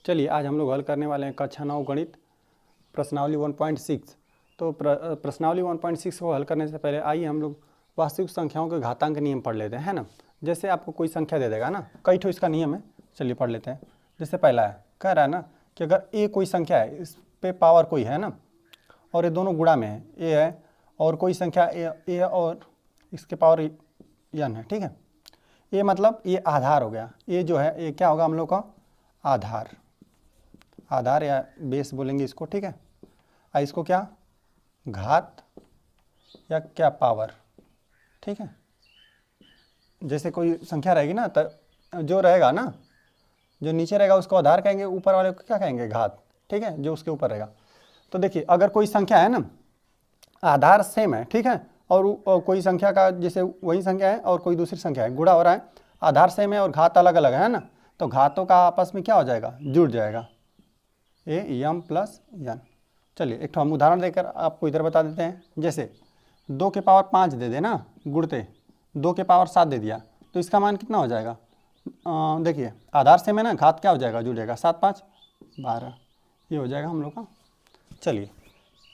चलिए आज हम लोग हल करने वाले हैं कक्षा 9 गणित प्रश्नावली 1.6। तो प्रश्नावली 1.6 को हल करने से पहले आइए हम लोग वास्तविक संख्याओं के घातांक नियम पढ़ लेते हैं, है ना। जैसे आपको कोई संख्या दे देगा ना, कई ठो इसका नियम है, चलिए पढ़ लेते हैं। जैसे पहला है, कह रहा है ना कि अगर ए कोई संख्या है, इस पे पावर कोई है ना, और ये दोनों गुणा में है, ए है और कोई संख्या ए और इसके पावर n है, ठीक है। ये मतलब ये आधार हो गया, ये जो है ये क्या होगा हम लोग का आधार या बेस बोलेंगे इसको, ठीक है। इसको क्या घात या क्या पावर, ठीक है। जैसे कोई संख्या रहेगी ना, तो जो रहेगा ना, जो नीचे रहेगा उसको आधार कहेंगे, ऊपर वाले को क्या कहेंगे घात, ठीक है, जो उसके ऊपर रहेगा। तो देखिए अगर कोई संख्या है ना, आधार सेम है, ठीक है, और कोई संख्या का जैसे वही संख्या है और कोई दूसरी संख्या है, गुणा हो रहा है, आधार सेम है और घात अलग अलग है ना, तो घातों का आपस में क्या हो जाएगा, जुड़ जाएगा, m प्लस n। चलिए एक तो हम उदाहरण देकर आपको इधर बता देते हैं। जैसे 2 के पावर 5 दे देना, गुणते 2 के पावर 7 दे दिया, तो इसका मान कितना हो जाएगा, देखिए आधार सेम है ना, घात क्या हो जाएगा, जुड़ जाएगा, 7 5 12, ये हो जाएगा हम लोग का। चलिए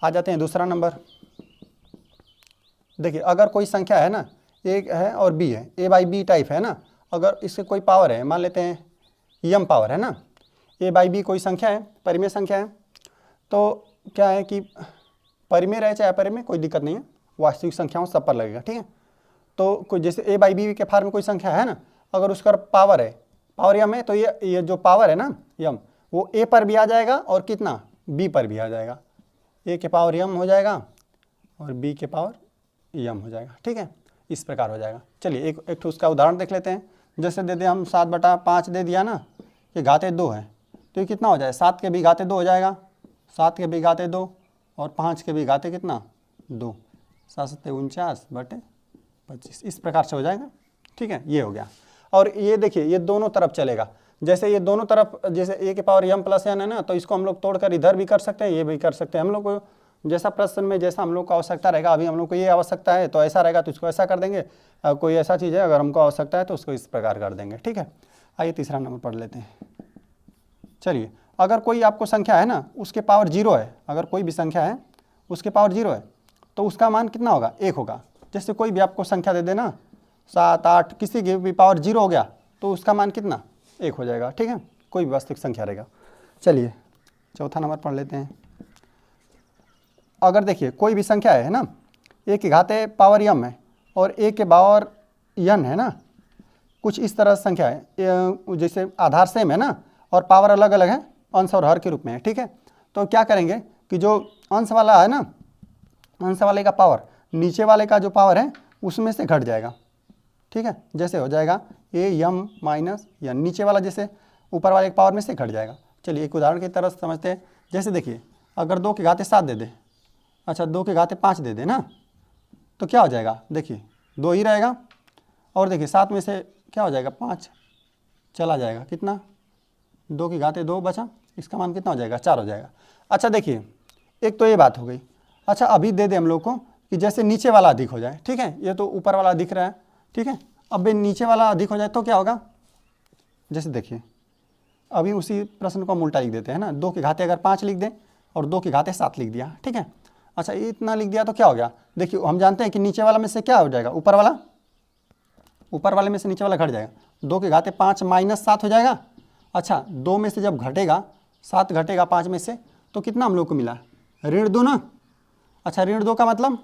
आ जाते हैं दूसरा नंबर। देखिए अगर कोई संख्या है ना, ए है और बी है, ए बाई बी टाइप है ना, अगर इसके कोई पावर है, मान लेते हैं m पावर है ना, ए बाई बी कोई संख्या है, परिमेय संख्या है, तो क्या है कि परिमेय रहे चाहे अपरिमेय कोई दिक्कत नहीं है, वास्तविक संख्याओं सब पर लगेगा, ठीक है। तो कोई जैसे ए बाई बी के फॉर्म में कोई संख्या है ना, अगर उसका पावर है, पावर m है, तो ये जो पावर है ना m, वो ए पर भी आ जाएगा और कितना बी पर भी आ जाएगा, ए के पावर m हो जाएगा और बी के पावर m हो जाएगा, ठीक है, इस प्रकार हो जाएगा। चलिए एक उसका उदाहरण देख लेते हैं। जैसे दे दे हम 7/5 दे दिया ना, ये घाते 2 है, तो ये कितना हो जाए, 7 के भी घाते 2 हो जाएगा, 7 के भी घाते 2 और 5 के भी घाते कितना 2, 7 7 49/25, इस प्रकार से हो जाएगा, ठीक है, ये हो गया। और ये देखिए ये दोनों तरफ चलेगा, जैसे ये दोनों तरफ, जैसे ए के पावर m प्लस n है ना, तो इसको हम लोग तोड़कर इधर भी कर सकते हैं, ये भी कर सकते हैं। हम लोग को जैसा प्रश्न में जैसा हम लोग को आवश्यकता रहेगा, अभी हम लोग को ये आवश्यकता है तो ऐसा रहेगा, तो इसको ऐसा कर देंगे, कोई ऐसा चीज़ है अगर हमको आवश्यकता है तो उसको इस प्रकार कर देंगे, ठीक है। आइए तीसरा नंबर पढ़ लेते हैं। चलिए अगर कोई आपको संख्या है ना, उसके पावर 0 है, अगर कोई भी संख्या है उसके पावर 0 है, तो उसका मान कितना होगा, 1 होगा। जैसे कोई भी आपको संख्या दे देना 7 8, किसी की भी पावर 0 हो गया, तो उसका मान कितना 1 हो जाएगा, ठीक है, कोई भी वास्तविक संख्या रहेगा। चलिए चौथा नंबर पढ़ लेते हैं। अगर देखिए कोई भी संख्या है ना, ए के घाते पावर m है और ए के पावर n है ना, कुछ इस तरह संख्या है, जैसे आधार सेम है ना और पावर अलग अलग है, अंश और हर के रूप में है, ठीक है। तो क्या करेंगे कि जो अंश वाला है ना, अंश वाले का पावर नीचे वाले का जो पावर है उसमें से घट जाएगा, ठीक है। जैसे हो जाएगा ए m माइनस n, नीचे वाला जैसे ऊपर वाले के पावर में से घट जाएगा। चलिए एक उदाहरण की तरह समझते हैं। जैसे देखिए अगर 2 के घाते 7 दे दे, अच्छा 2 के घाते 5 दे दे ना, तो क्या हो जाएगा, देखिए 2 ही रहेगा, और देखिए 7 में से क्या हो जाएगा, 5 चला जाएगा, कितना 2 के घाते 2 बचा, इसका मान कितना हो जाएगा, 4 हो जाएगा। अच्छा देखिए एक तो ये बात हो गई। अच्छा अभी दे दे हम लोग को कि जैसे नीचे वाला अधिक हो जाए, ठीक है, ये तो ऊपर वाला दिख रहा है, ठीक है, अब नीचे वाला अधिक हो जाए तो क्या होगा। जैसे देखिए अभी उसी प्रश्न को हम उल्टा लिख देते हैं ना, 2 के घाते अगर 5 लिख दें और 2 के घाते 7 लिख दिया, ठीक है। अच्छा ये इतना लिख दिया तो क्या हो गया, देखिए हम जानते हैं कि नीचे वाला में से क्या हो जाएगा, ऊपर वाले में से नीचे वाला घट जाएगा, 2 के घाते 5 माइनस 7 हो जाएगा। अच्छा 2 में से जब घटेगा 7 घटेगा 5 में से, तो कितना हम लोग को मिला, ऋण 2 ना। अच्छा ऋण 2 का मतलब,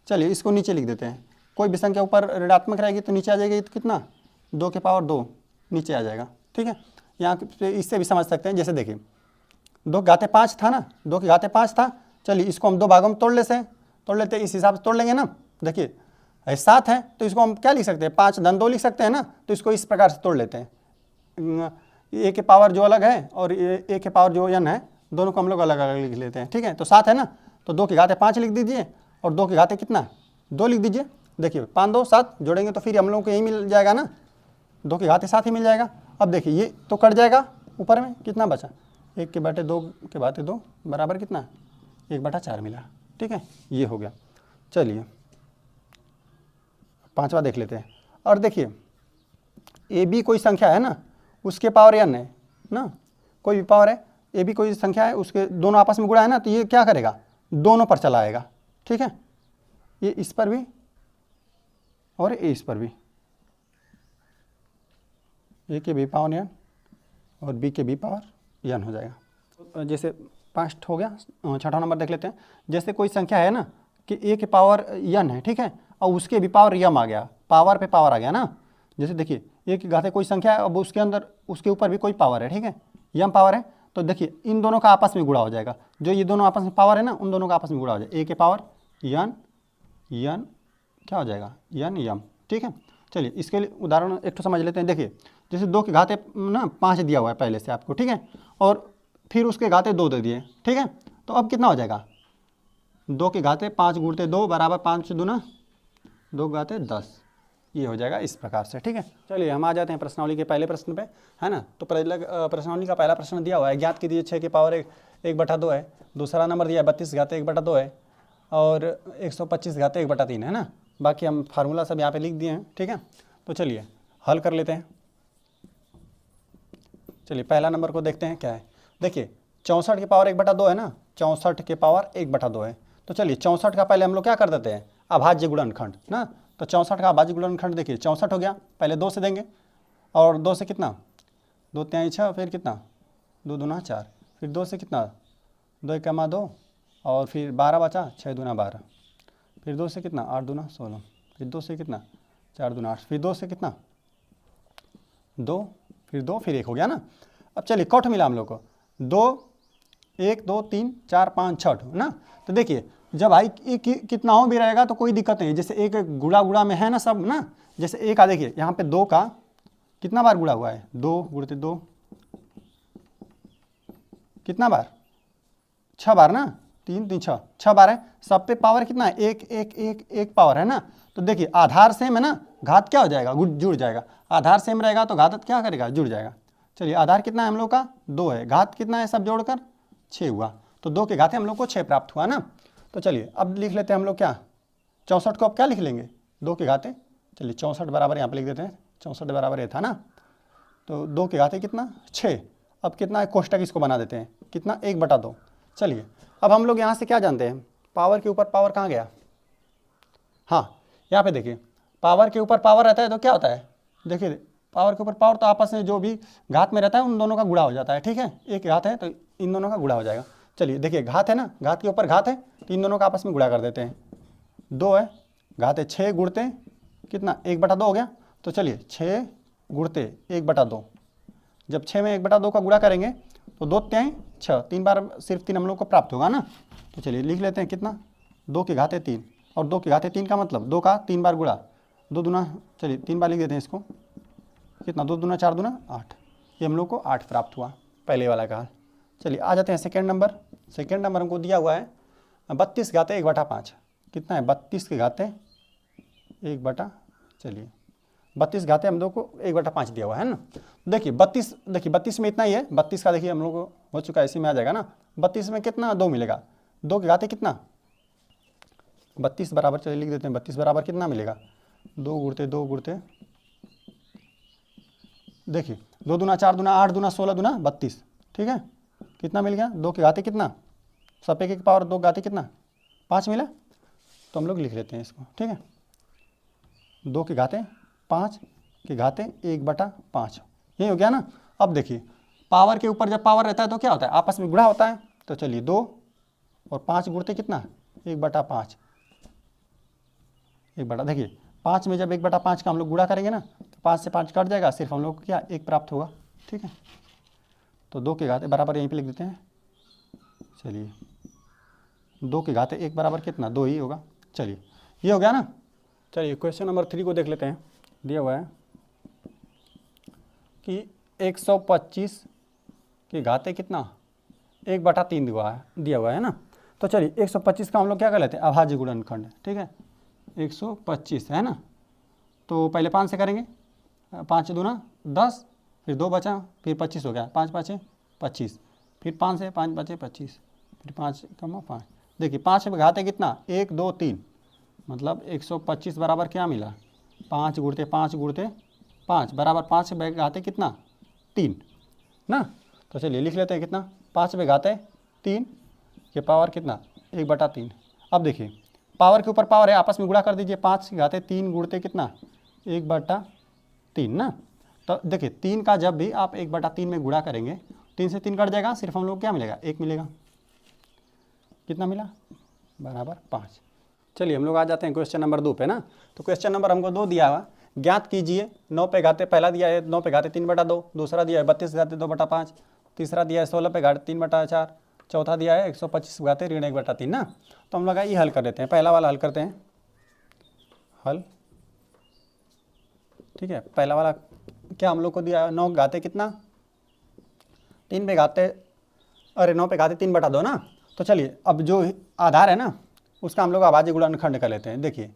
चलिए इसको नीचे लिख देते हैं, कोई भी संख्या ऊपर ऋणात्मक रहेगी तो नीचे आ जाएगी, तो कितना 2 के पावर 2 नीचे आ जाएगा, ठीक है। यहाँ पे इससे भी समझ सकते हैं। जैसे देखिए 2 के घाते 5 था ना, 2 के घाते 5 था, चलिए इसको हम 2 भागों में तोड़ लेते हैं, इस हिसाब से तोड़ लेंगे ना। देखिए 7 है तो इसको हम क्या लिख सकते हैं, 5 धन 2 लिख सकते हैं ना, तो इसको इस प्रकार से तोड़ लेते हैं। ए के पावर जो अलग है और ए के पावर जो n है, दोनों को हम लोग अलग अलग लिख लेते हैं, ठीक है। तो 7 है ना, तो 2 के घाते 5 लिख दीजिए और 2 के घाते कितना 2 लिख दीजिए। देखिए 5 2 7 जोड़ेंगे तो फिर हम लोग को यही मिल जाएगा ना, 2 के घाते 7 ही मिल जाएगा। अब देखिए ये तो कट जाएगा, ऊपर में कितना बचा, 1 के बटे 2 के घाते 2 बराबर कितना 1/4 मिला, ठीक है, ये हो गया। चलिए पांचवा देख लेते हैं। और देखिए ए बी कोई संख्या है ना, उसके पावर n है ना, कोई भी पावर है, ए भी कोई संख्या है, उसके दोनों आपस में गुणा है ना, तो ये क्या करेगा, दोनों पर चला आएगा, ठीक है। ये इस पर भी और ए इस पर भी, ए के बी पावर n और बी के बी पावर n हो जाएगा। जैसे पास्ट हो गया, छठा नंबर देख लेते हैं। जैसे कोई संख्या है ना कि ए के पावर n है, ठीक है, और उसके भी पावर m आ गया, पावर पे पावर आ गया ना। जैसे देखिए ए की घात कोई संख्या है, अब उसके अंदर उसके ऊपर भी कोई पावर है, ठीक है, m पावर है, तो देखिए इन दोनों का आपस में गुणा हो जाएगा, जो ये दोनों आपस में पावर है ना, उन दोनों का आपस में गुणा हो जाएगा, ए के पावर n क्या हो जाएगा, n m, ठीक है। चलिए इसके लिए उदाहरण एक तो समझ लेते हैं। देखिए जैसे 2 के घाते ना 5 दिया हुआ है पहले से आपको, ठीक है, और फिर उसके घाते 2 दे दिए, ठीक है, तो अब कितना हो जाएगा, 2 के घाते 5 गुणते 2 बराबर 5 दूना 2 घाते 10, ये हो जाएगा इस प्रकार से, ठीक है। चलिए हम आ जाते हैं प्रश्नावली के पहले प्रश्न पे, है ना। तो प्रश्नावली का पहला प्रश्न दिया हुआ है, ज्ञात कीजिए 6 की पावर 1/2 है। दूसरा नंबर दिया है 32 घाते 1/2 है, और 125 घाते 1/3 है ना। बाकी हम फार्मूला सब यहाँ पे लिख दिए हैं, ठीक है। तो चलिए हल कर लेते हैं। चलिए पहला नंबर को देखते हैं क्या है। देखिए 64 की पावर 1/2 है ना, 64 के पावर 1/2 है। तो चलिए 64 का पहले हम लोग क्या कर देते हैं, अभाज्य गुणनखंड ना। तो 64 का अभाज्य गुणनखंड देखिए 64 हो गया, पहले 2 से देंगे, और 2 से कितना, 2 3 6, फिर कितना 2 दूना 4, फिर 2 से कितना 2 1 2, और फिर 12 बचा, 6 दूना 12, फिर 2 से कितना 8 दूना 16, फिर 2 से कितना 4 दूना 8, फिर 2 से कितना 2, फिर 2, फिर 1 हो गया ना। अब चलिए कौट मिला हम लोग को, 2 1 2 3 4 5 6 ना। तो देखिए जब आई कितना हो भी रहेगा तो कोई दिक्कत नहीं, जैसे एक गुणा गुणा में है ना सब ना। जैसे एक का देखिए यहाँ पे 2 का कितना बार गुणा हुआ है, 2 गुणते 2 कितना बार, 6 बार ना, 3 3 6 6 बार है। सब पे पावर कितना है, 1 1 1 1 पावर है ना। तो देखिए आधार सेम है ना, घात क्या हो जाएगा, जुड़ जाएगा। आधार सेम रहेगा तो घात क्या करेगा, जुड़ जाएगा। चलिए आधार कितना है हम लोग का 2 है, घात कितना है सब जोड़कर 6 हुआ, तो 2 के घाते हम लोग को 6 प्राप्त हुआ ना। तो चलिए अब लिख लेते हैं हम लोग क्या, 64 को अब क्या लिख लेंगे, 2 के घाते। चलिए 64 बराबर यहाँ पे लिख देते हैं, 64 बराबर ये था ना, तो 2 के घाते कितना 6। अब कितना है कोष्टक इसको बना देते हैं, कितना 1/2। चलिए अब हम लोग यहाँ से क्या जानते हैं, पावर के ऊपर पावर कहाँ गया, हाँ यहाँ पे देखिए पावर के ऊपर पावर रहता है तो क्या होता है, देखिए पावर के ऊपर पावर तो आपस में जो भी घात में रहता है उन दोनों का गुणा हो जाता है, ठीक है। एक घात है तो इन दोनों का गुणा हो जाएगा। चलिए देखिए घात है ना, घात के ऊपर घात है तो इन दोनों का आपस में गुणा कर देते हैं। 2 है, घात है 6 गुणते कितना 1/2 हो गया। तो चलिए 6 गुणते 1/2, जब 6 में 1/2 का गुणा करेंगे तो 2 3 6, 3 बार सिर्फ 3 हम लोग को प्राप्त होगा ना। तो चलिए लिख लेते हैं कितना 2 के घाते 3, और 2 के घाते 3 का मतलब 2 का 3 बार गुणा, 2 दूना, चलिए 3 बार लिख देते हैं इसको, कितना 2 दूना 4 दूना 8, ये हम लोग को 8 प्राप्त हुआ पहले वाला का। चलिए आ जाते हैं सेकेंड नंबर। सेकेंड नंबर हमको दिया हुआ है 32 घाते 1/5, कितना है 32 के घाते 1/, चलिए 32 घाते हम लोग को 1/5 दिया हुआ है ना। देखिए 32 में इतना ही है, 32 का देखिए हम लोग को हो चुका है, इसी में आ जाएगा ना। 32 में कितना 2 मिलेगा, 2 के घाते कितना 32 बराबर, चलिए लिख देते हैं 32 बराबर कितना मिलेगा 2 गुणते देखिए 2 दूना 4 दूना 8 दूना 16 दूना 32, ठीक है, कितना मिल गया 2 के घाते कितना, सब एक पावर 2 घाते कितना 5 मिला। तो हम लोग लिख लेते हैं इसको, ठीक है, 2 के घाते 5 के घाते 1/5, यही हो गया ना। अब देखिए पावर के ऊपर जब पावर रहता है तो क्या होता है, आपस में गुणा होता है। तो चलिए 2 और 5 गुणते कितना 1/5, 1/, देखिए 5 में जब 1/5 का हम लोग गुणा करेंगे ना तो 5 से 5 कट जाएगा, सिर्फ हम लोग को क्या 1 प्राप्त होगा, ठीक है। तो 2 के घाते बराबर यहीं पे लिख देते हैं। चलिए 2 के घाते 1 बराबर कितना 2 ही होगा। चलिए ये हो गया ना। चलिए क्वेश्चन नंबर 3 को देख लेते हैं। दिया हुआ है कि 125 के घाते कितना 1/3 दिया हुआ है ना। तो चलिए 125 का हम लोग क्या कर लेते हैं, अभाज्य गुणनखंड, ठीक है। 125 है ना, तो पहले 5 से करेंगे, 5 दूना 10, फिर 2 बचा, फिर 25 हो गया, 5 5 25, फिर 5 से 5 बचे 25, फिर 5 कम 5। देखिए 5 में घाते कितना 1 2 3, मतलब 125 बराबर क्या मिला 5 गुणते 5 बराबर 5 घाते कितना 3 ना। तो चलिए लिख लेते हैं कितना, 5 पे घाते 3 ये पावर कितना 1/3। अब देखिए पावर के ऊपर पावर है, आपस में गुणा कर दीजिए, 5 के घाते 3 गुणते कितना 1/3 ना। तो देखिए 3 का जब भी आप 1/3 में गुणा करेंगे 3 से 3 कट जाएगा, सिर्फ हम लोग क्या मिलेगा 1 मिलेगा। कितना मिला बराबर 5। चलिए हम लोग आ जाते हैं क्वेश्चन नंबर 2 पे ना। तो क्वेश्चन नंबर हमको 2 दिया हुआ, ज्ञात कीजिए 9 पे घाते, पहला दिया है 9 पे घाते 3/2, दूसरा दिया है 32 घाते 2/5, तीसरा दिया है 16 पे घाते 3/4, चौथा दिया है 125 घाते ऋण 1/3 ना। तो हम लोग ये हल कर देते हैं, पहला वाला हल करते हैं, हल ठीक है। पहला वाला क्या हम लोग को दिया है 9 घाते कितना 3 पे घाते, अरे 9 पे घाते 3/2 ना। तो चलिए अब जो आधार है ना उसका हम लोग अभाज्य गुणनखंड कर लेते हैं। देखिए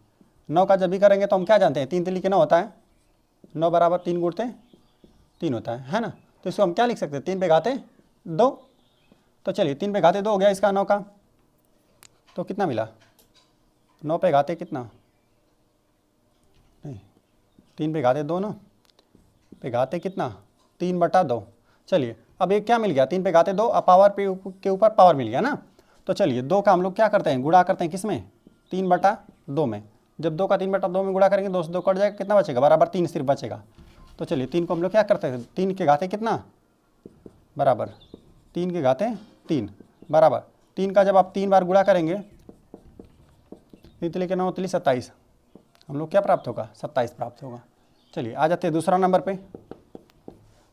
9 का जब भी करेंगे तो हम क्या जानते हैं 3 3 9 होता है, 9 बराबर 3 गुणते 3 होता है ना। तो इसको हम क्या लिख सकते हैं 3 पे घाते 2। तो चलिए 3 पे घाते 2 हो गया इसका 9 का, तो कितना मिला 9 पे घाते कितना नहीं 3 पे घाते 2 ना, पे घाते कितना 3/2। चलिए अब एक क्या मिल गया 3 पे घाते 2, अब पावर के ऊपर पावर मिल गया ना। तो चलिए 2 का हम लोग क्या करते हैं गुणा करते हैं, किस में 3/2 में। जब 2 का 3/2 में गुणा करेंगे 2 से 2 कट जाएगा, कितना बचेगा बराबर 3 सिर्फ बचेगा। तो चलिए 3 को हम लोग क्या करते हैं 3 के घाते कितना बराबर 3 के घाते 3 बराबर 3 का जब आप 3 बार गुणा करेंगे 3 के 9 27, हम लोग क्या प्राप्त होगा 27 प्राप्त होगा। चलिए आ जाते हैं दूसरा नंबर पे।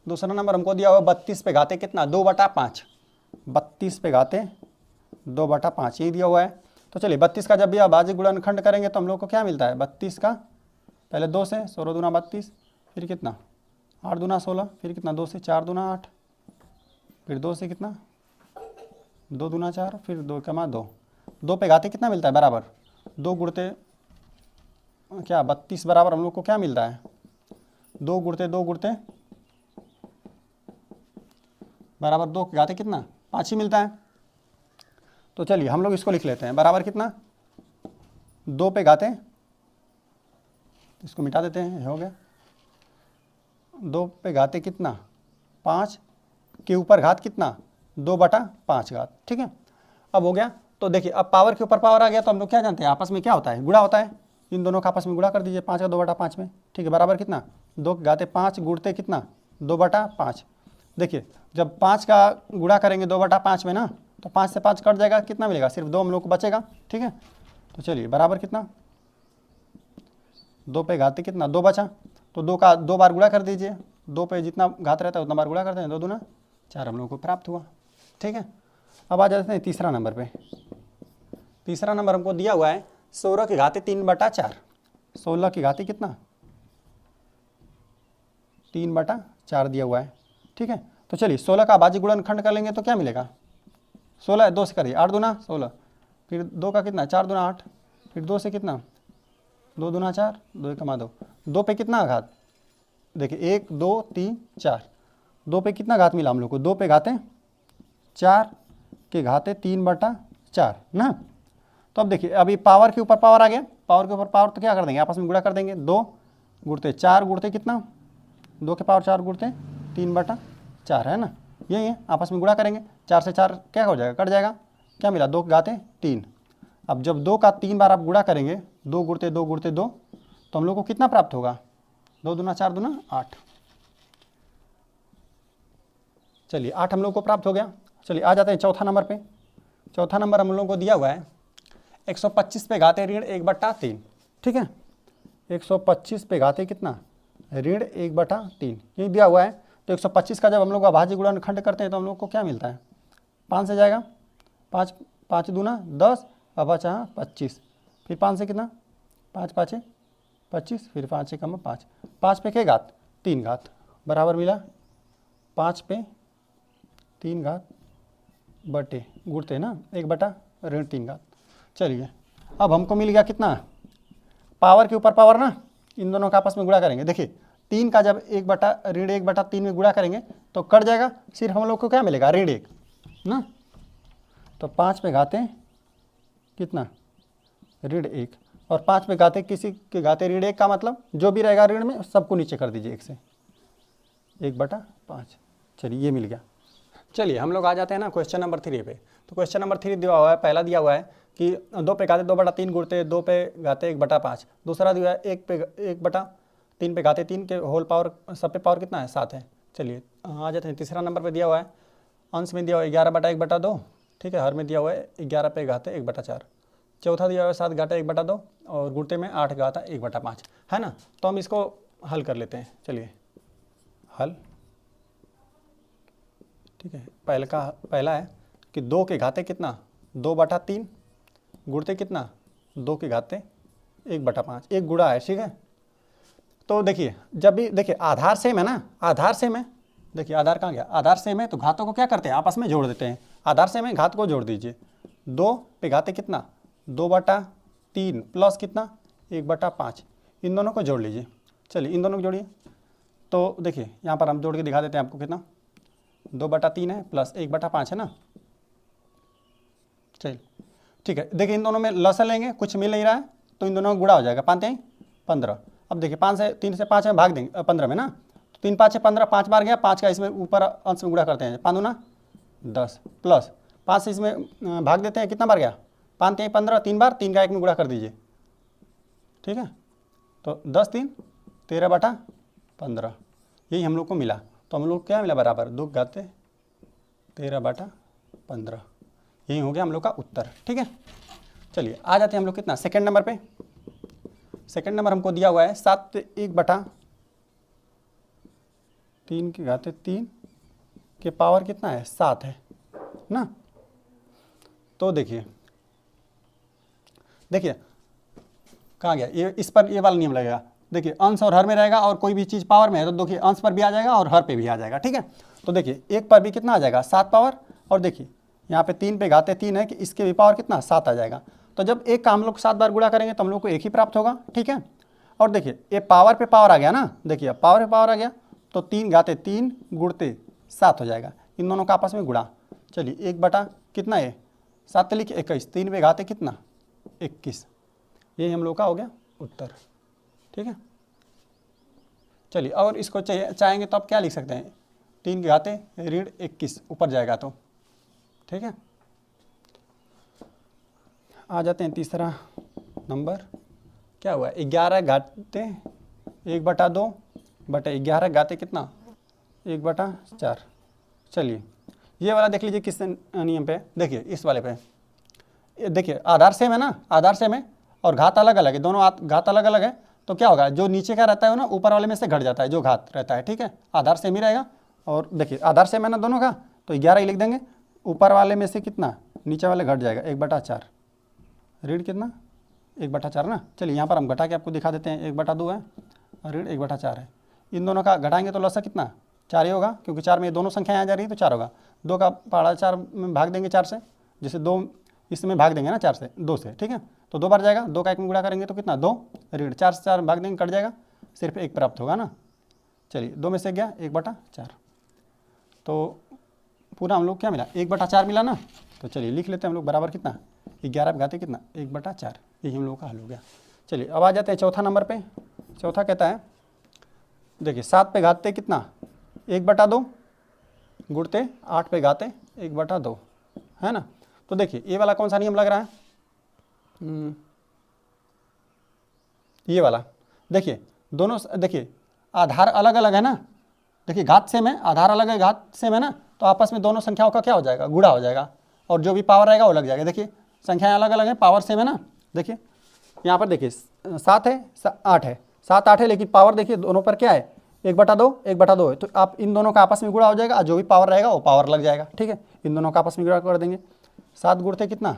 दूसरा नंबर हमको दिया हुआ 32 पे घाते कितना 2/5, 32 पे घाते 2/5 यही दिया हुआ है। तो चलिए 32 का जब भी अभाज्य गुणनखंड करेंगे तो हम लोग को क्या मिलता है 32 का पहले 2 से 16 दूना 32, फिर कितना 8 दूना 16, फिर कितना 2 से 4 दूना 8, फिर 2 से कितना 2 दूना 4, फिर 2 कमा 2, 2 पे घाते कितना मिलता है बराबर 2 गुणते क्या 32 बराबर हम लोग को क्या मिलता है 2 गुणते 2 गुणते बराबर 2 के घाते कितना 5 ही मिलता है। तो चलिए हम लोग इसको लिख लेते हैं बराबर कितना 2 पे घाते, इसको मिटा देते हैं, हो गया 2 पे घाते कितना 5 के ऊपर घात कितना 2/5 घात, ठीक है। अब हो गया। तो देखिए अब पावर के ऊपर पावर आ गया तो हम लोग क्या जानते हैं आपस में क्या होता है गुणा होता है, इन दोनों का आपस में गुणा कर दीजिए 5 का 2/5 में, ठीक है बराबर कितना 2 के घाते 5 गुणते कितना 2/5। देखिए जब 5 का गुणा करेंगे 2/5 में ना तो 5 से 5 कट जाएगा, कितना मिलेगा सिर्फ 2 हम लोग को बचेगा, ठीक है। तो चलिए बराबर कितना 2 पे घाते कितना 2 बचा, तो 2 का 2 बार गुणा कर दीजिए, 2 पे जितना घात रहता है उतना बार गुणा करते हैं, 2 दूना 4 हम लोग को प्राप्त हुआ, ठीक है। अब आ जाते हैं तीसरा नंबर पे। तीसरा नंबर हमको दिया हुआ है 16 के घाते 3/4, 16 के घाते कितना 3/4 दिया हुआ है, ठीक है। तो चलिए 16 का अभाज्य गुणनखंड कर लेंगे तो क्या मिलेगा 16 2 से करिए 8 दूना 16, फिर 2 का कितना 4 दूना 8, फिर 2 से कितना 2 दूना 4, 2 कमा 2, 2 पे कितना घात देखिए 1 2 3 4, 2 पे कितना घात मिला हम लोग को 2 पे घाते 4 के घाते 3/4 ना। तो अब देखिए अभी पावर के ऊपर पावर आ गया, पावर के ऊपर पावर तो क्या कर देंगे आपस में गुणा कर देंगे, 2 गुणते 4 गुणते कितना 2 के पावर 4 गुणते 3/4 है ना, यही है आपस में गुणा करेंगे, 4 से 4 क्या हो जाएगा कट जाएगा, क्या मिला 2 के घाते 3। अब जब 2 का 3 बार आप गुणा करेंगे 2 गुणते 2 गुणते 2 तो हम लोग को कितना प्राप्त होगा 2 दूना 4 दूना 8। चलिए 8 हम लोग को प्राप्त हो गया। चलिए आ जाते हैं चौथा नंबर पे। चौथा नंबर हम लोग को दिया हुआ है 125 पे घाते ऋण 1/3, ठीक है 125 पे घाते कितना ऋण 1/3 यही दिया हुआ है। तो 125 का जब हम लोग अभाज्य गुणनखंड करते हैं तो हम लोग को क्या मिलता है 5 से जाएगा 5 5 दूना 10 अब बचा 25, फिर 5 से कितना 5 5 25, फिर 5 से कम 5, 5 पे के घात 3 घात बराबर मिला 5 पे 3 घात बटे गुणते ना 1/3 घात। चलिए अब हमको मिल गया कितना पावर के ऊपर पावर ना, इन दोनों का आपस में गुणा करेंगे। देखिए 3 का जब 1/3 में गुणा करेंगे तो कट जाएगा, सिर्फ हम लोग को क्या मिलेगा ऋण 1 ना। तो 5 पे घाते कितना ऋण 1 और 5 पे घाते किसी के घाते ऋण 1 का मतलब जो भी रहेगा ऋण में सबको नीचे कर दीजिए 1 से 1/5। चलिए ये मिल गया। चलिए हम लोग आ जाते हैं ना क्वेश्चन नंबर 3 पे। तो क्वेश्चन नंबर 3 दिया हुआ है, पहला दिया हुआ है कि 2 पे घाते 2/3 गुणते 2 पे घाते 1/5। दूसरा दिया है 1/3 पे घाते 3 के होल पावर, सब पे पावर कितना है 7 है। चलिए आ जाते हैं तीसरा नंबर पे दिया हुआ है, अंश में दिया हुआ है 11/1/2, ठीक है, हर में दिया हुआ है 11 पे घाते 1/4। चौथा दिया हुआ है 7 घाटा 1/2 और गुणते में 8 घाता 1/5, है ना। तो हम इसको हल कर लेते हैं। चलिए हल, ठीक है। पहला है कि 2 के घाते कितना 2/3 गुणते कितना 2 के घाते 1/5, एक गुणा है, ठीक है। तो देखिए जब भी देखिए आधार सेम है ना, आधार सेम है, देखिए आधार कहाँ गया, आधार सेम है तो घातों को क्या करते हैं आपस में जोड़ देते हैं। आधार सेम है, घात को जोड़ दीजिए। 2 पे घाते कितना 2/3 प्लस कितना 1/5, इन दोनों को जोड़ लीजिए। चलिए इन दोनों को जोड़िए। तो देखिए यहाँ पर हम जोड़ के दिखा देते हैं आपको, कितना 2/3 है प्लस 1/5 है ना। चलिए ठीक है, देखिए इन दोनों में लसा लेंगे, कुछ मिल नहीं रहा है तो इन दोनों का गुणा हो जाएगा, 5 15। अब देखिए 3 से 5 में भाग देंगे 15 में ना, तो 3 5 15, 5 बार गया, 5 का इसमें ऊपर अंश में गुणा करते हैं, 5 दूना 10 प्लस 5 से इसमें भाग देते हैं, कितना बार गया 5 3 15, 3 बार, 3 का 1 में गुणा कर दीजिए, ठीक है। तो 10 3 13/15 यही हम लोग को मिला। तो हम लोग क्या मिला बराबर 2 घाते 13/15, यही हो गया हम लोग का उत्तर, ठीक है। चलिए आ जाते हैं हम लोग कितना सेकंड नंबर पे। सेकंड नंबर हमको दिया हुआ है 7 1/3 के घाते 3 के पावर कितना है 7 है ना। तो देखिए कहाँ गया ये, इस पर ये वाला नियम लगेगा। देखिए अंश और हर में रहेगा और कोई भी चीज़ पावर में है तो देखिए अंश पर भी आ जाएगा और हर पे भी आ जाएगा, ठीक है। तो देखिए एक पर भी कितना आ जाएगा 7 पावर, और देखिए यहाँ पे 3 पे घाते 3 है कि इसके भी पावर कितना 7 आ जाएगा। तो जब एक का हम लोग 7 बार गुणा करेंगे तो हम लोग को एक ही प्राप्त होगा, ठीक है। और देखिए ये पावर पे पावर आ गया ना, देखिए पावर पे पावर आ गया तो 3 घाते 3 गुणते 7 हो जाएगा, इन दोनों का आपस में गुणा। चलिए 1 बटा कितना है 7 लिखे 21, 3 पे घाते कितना 21, यही हम लोग का हो गया उत्तर, ठीक है। चलिए और इसको चाहेंगे तो आप क्या लिख सकते हैं 3 के घाते ऋण 21 ऊपर जाएगा तो, ठीक है। आ जाते हैं तीसरा नंबर, क्या हुआ 11 घाते 1/2 बटे 11 घाते कितना 1/4। चलिए ये वाला देख लीजिए किस नियम पे, देखिए इस वाले पे देखिए आधार सेम है ना, आधार सेम है और घात अलग अलग है, दोनों घात अलग अलग है तो क्या होगा जो नीचे का रहता है ना ऊपर वाले में से घट जाता है जो घात रहता है, ठीक है। आधार सेम ही रहेगा और देखिए आधार सेम है ना दोनों का, तो 11 ही लिख देंगे, ऊपर वाले में से कितना नीचे वाले घट जाएगा 1/4, ऋण कितना 1/4 ना। चलिए यहाँ पर हम घटा के आपको दिखा देते हैं, 1/2 है और ऋण 1/4 है। इन दोनों का घटाएंगे तो लसा कितना 4 ही होगा, क्योंकि 4 में दोनों संख्याएं आ जा रही है तो 4 होगा। 2 का पहाड़ा 4 में भाग देंगे 4 से, जैसे 2 इसमें भाग देंगे ना 4 से 2 से, ठीक है। तो 2 बार जाएगा, 2 का 1 में गुणा करेंगे तो कितना 2, ऋण 4 से 4 भाग देंगे कट जाएगा, सिर्फ 1 प्राप्त होगा ना। चलिए 2 में से गया 1/4, तो पूरा हम लोग क्या मिला 1/4 मिला ना। तो चलिए लिख लेते हैं हम लोग बराबर कितना 11 घाते कितना 1/4, यही हम लोग का हल हो गया। चलिए अब आ जाते हैं चौथा नंबर पे। चौथा कहता है देखिए 7 पे घाते कितना 1/2 गुणते 8 पे घाते 1/2, है ना। तो देखिए ये वाला कौन सा नियम लग रहा है, ये वाला। देखिए दोनों देखिए आधार अलग अलग है ना, देखिए घात सेम है, आधार अलग है घात सेम है ना, तो आपस में दोनों संख्याओं का क्या हो जाएगा गुणा हो जाएगा और जो भी पावर रहेगा वो लग जाएगा। देखिए संख्याएं अलग अलग है, पावर सेम है ना। देखिए यहाँ पर देखिए 7 है 8 है, 7 8 है, लेकिन पावर देखिए दोनों पर क्या है 1/2 1/2 है, तो आप इन दोनों का आपस में गुणा हो जाएगा और जो भी पावर रहेगा वो पावर लग जाएगा, ठीक है। इन दोनों का आपस में गुणा कर देंगे, 7 गुणते कितना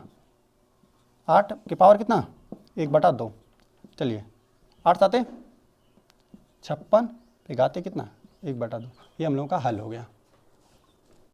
8 की पावर कितना 1/2। चलिए 8 7 56 पे घाते कितना 1/2, ये हम लोगों का हल हो गया।